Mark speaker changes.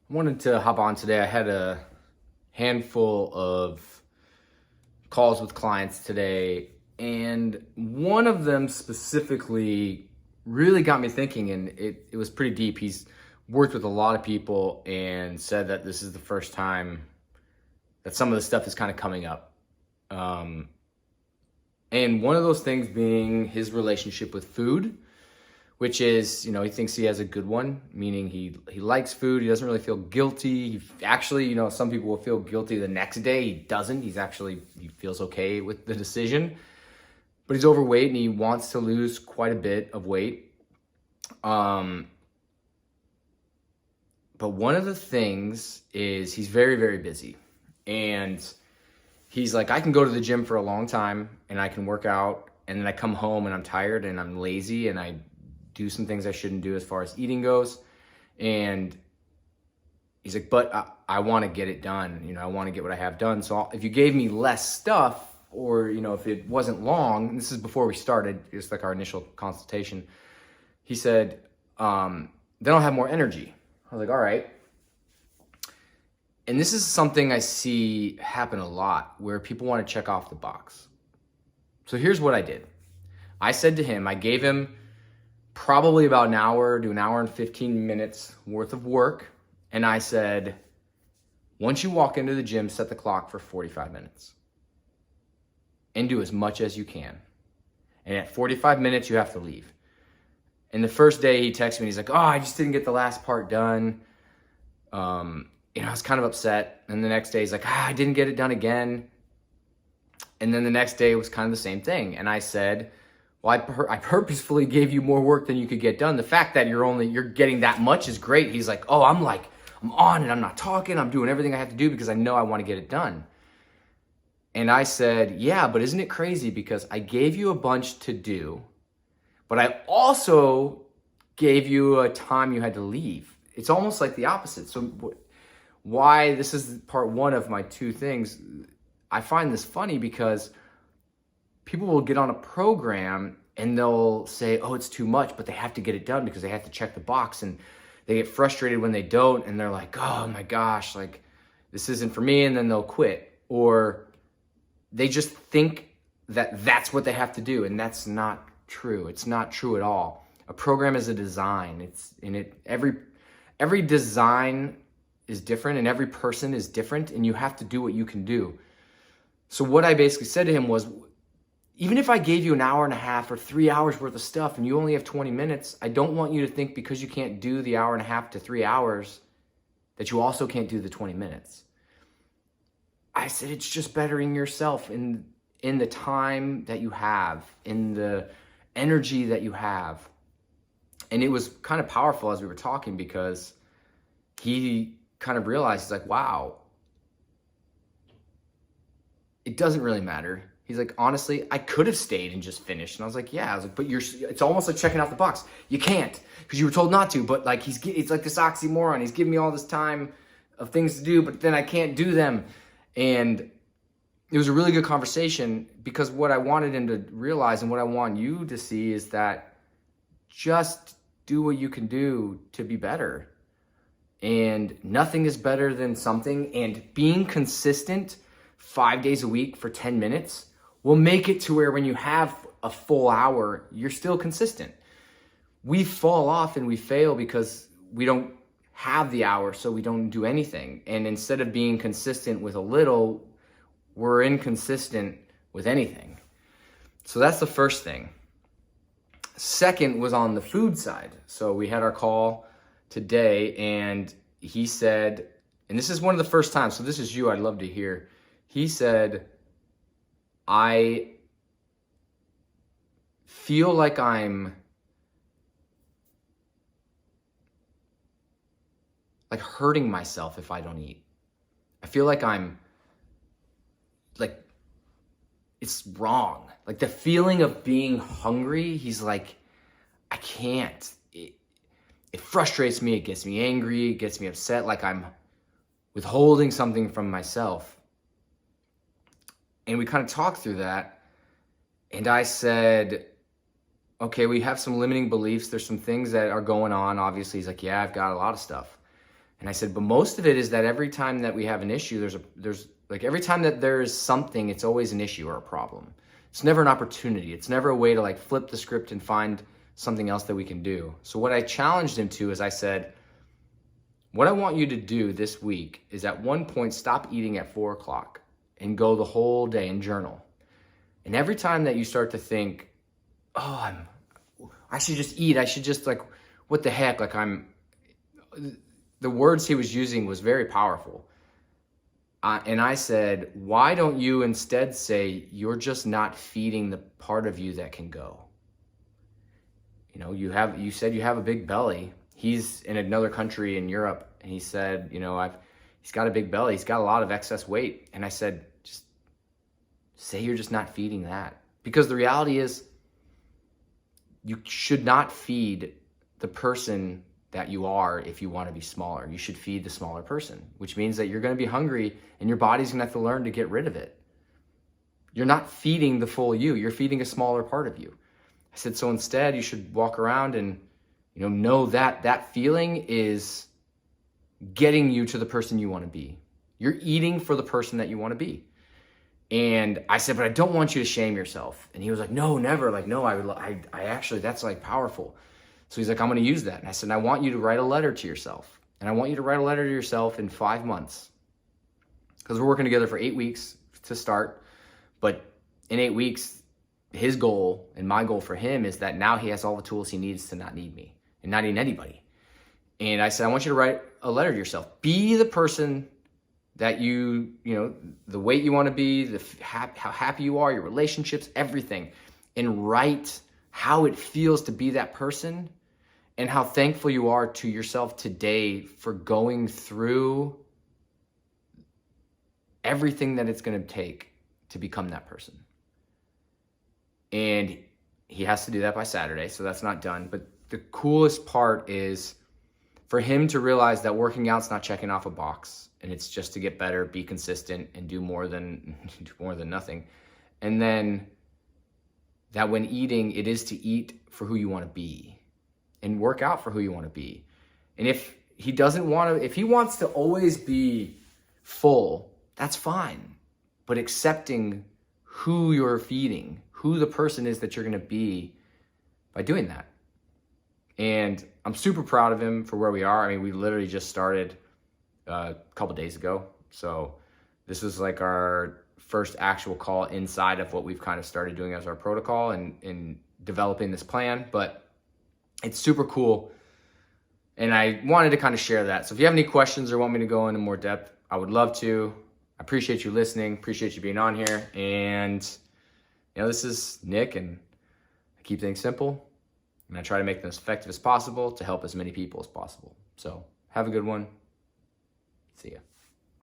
Speaker 1: I wanted to hop on today. I had a handful of calls with clients today, and one of them specifically really got me thinking, and it was pretty deep. He's worked with a lot of people and said that this is the first time that some of the stuff is kind of coming up. Um, and one of those things being his relationship with food, which is, he thinks he has a good one, meaning he likes food. He doesn't really feel guilty. He actually, some people will feel guilty the next day. He doesn't. He feels okay with the decision. But he's overweight and he wants to lose quite a bit of weight. But one of the things is he's very, very busy. And he's like, I can go to the gym for a long time and I can work out, and then I come home and I'm tired and I'm lazy and I do some things I shouldn't do as far as eating goes. And he's like, but I want to get it done. I want to get what I have done. So if you gave me less stuff, or, if it wasn't long, and this is before we started, it's like our initial consultation, he said, then I'll have more energy. I was like, all right. And this is something I see happen a lot, where people want to check off the box. So here's what I did. I said to him, I gave him probably about an hour to an hour and 15 minutes worth of work. And I said, once you walk into the gym, set the clock for 45 minutes and do as much as you can. And at 45 minutes, you have to leave. And the first day he texted me, he's like, oh, I just didn't get the last part done. I was kind of upset. And the next day he's like, I didn't get it done again. And then the next day it was kind of the same thing. And I said, well, I purposefully gave you more work than you could get done. The fact that you're getting that much is great. He's like, oh, I'm on and I'm not talking. I'm doing everything I have to do because I know I want to get it done. And I said, yeah, but isn't it crazy? Because I gave you a bunch to do, but I also gave you a time you had to leave. It's almost like the opposite. So why this is part one of my two things. I find this funny because people will get on a program and they'll say, oh, it's too much, but they have to get it done because they have to check the box, and they get frustrated when they don't, and they're like, oh my gosh, like this isn't for me, and then they'll quit. Or they just think that that's what they have to do, and that's not true. It's not true at all. A program is a design. Every design is different, and every person is different, and you have to do what you can do. So what I basically said to him was, even if I gave you an hour and a half or 3 hours worth of stuff and you only have 20 minutes, I don't want you to think because you can't do the hour and a half to 3 hours that you also can't do the 20 minutes. I said, it's just bettering yourself in the time that you have, in the energy that you have. And it was kind of powerful as we were talking, because he kind of realized, he's like, wow, it doesn't really matter. He's like, honestly, I could have stayed and just finished. And I was like, yeah. I was like, but it's almost like checking off the box. You can't, because you were told not to. But like it's like this oxymoron. He's giving me all this time of things to do, but then I can't do them. And it was a really good conversation, because what I wanted him to realize, and what I want you to see, is that just do what you can do to be better. And nothing is better than something. And being consistent 5 days a week for 10 minutes will make it to where when you have a full hour, you're still consistent. We fall off and we fail because we don't have the hour, so we don't do anything. And instead of being consistent with a little, we're inconsistent with anything. So that's the first thing. Second was on the food side. So we had our call today, and he said, and this is one of the first times, so this is you, I'd love to hear. He said, I feel like I'm like hurting myself if I don't eat. I feel like I'm like, it's wrong. Like the feeling of being hungry, he's like, I can't. It frustrates me. It gets me angry. It gets me upset. Like I'm withholding something from myself. And we kind of talked through that. And I said, okay, we have some limiting beliefs. There's some things that are going on. Obviously, he's like, yeah, I've got a lot of stuff. And I said, but most of it is that every time that we have an issue, there's like every time that there's something, it's always an issue or a problem. It's never an opportunity. It's never a way to like flip the script and find something else that we can do. So what I challenged him to is I said, what I want you to do this week is at one point stop eating at 4 o'clock and go the whole day and journal. And every time that you start to think, oh, I should just eat. I should just like, what the heck? Like the words he was using was very powerful. And I said, why don't you instead say, you're just not feeding the part of you that can go? You know, you said you have a big belly. He's in another country in Europe, and he said, you know, he's got a big belly. He's got a lot of excess weight. And I said, just say you're just not feeding that. Because the reality is, you should not feed the person that you are if you want to be smaller. You should feed the smaller person, which means that you're going to be hungry and your body's going to have to learn to get rid of it. You're not feeding the full you. You're feeding a smaller part of you. I said, so instead you should walk around and know that that feeling is getting you to the person you want to be. You're eating for the person that you want to be. And I said, but I don't want you to shame yourself. And he was like, no, never. Like, no, I actually, that's like powerful. So he's like, I'm going to use that. And I said, I want you to write a letter to yourself. And I want you to write a letter to yourself in 5 months. Because we're working together for 8 weeks to start. But in 8 weeks, his goal and my goal for him is that now he has all the tools he needs to not need me and not need anybody. And I said, I want you to write a letter to yourself. Be the person that the weight you want to be, how happy you are, your relationships, everything. And write how it feels to be that person and how thankful you are to yourself today for going through everything that it's going to take to become that person. And he has to do that by Saturday, so that's not done. But the coolest part is for him to realize that working out's not checking off a box, and it's just to get better, be consistent, and do more than nothing. And then that when eating, it is to eat for who you want to be and work out for who you want to be. And if he wants to always be full, that's fine. But accepting who you're feeding, who the person is that you're going to be by doing that. And I'm super proud of him for where we are. I mean, we literally just started a couple days ago. So this is like our first actual call inside of what we've kind of started doing as our protocol and in developing this plan. But it's super cool. And I wanted to kind of share that. So if you have any questions or want me to go into more depth, I would love to. I appreciate you listening. Appreciate you being on here. And, this is Nick, and I keep things simple. And I try to make them as effective as possible to help as many people as possible. So have a good one. See ya.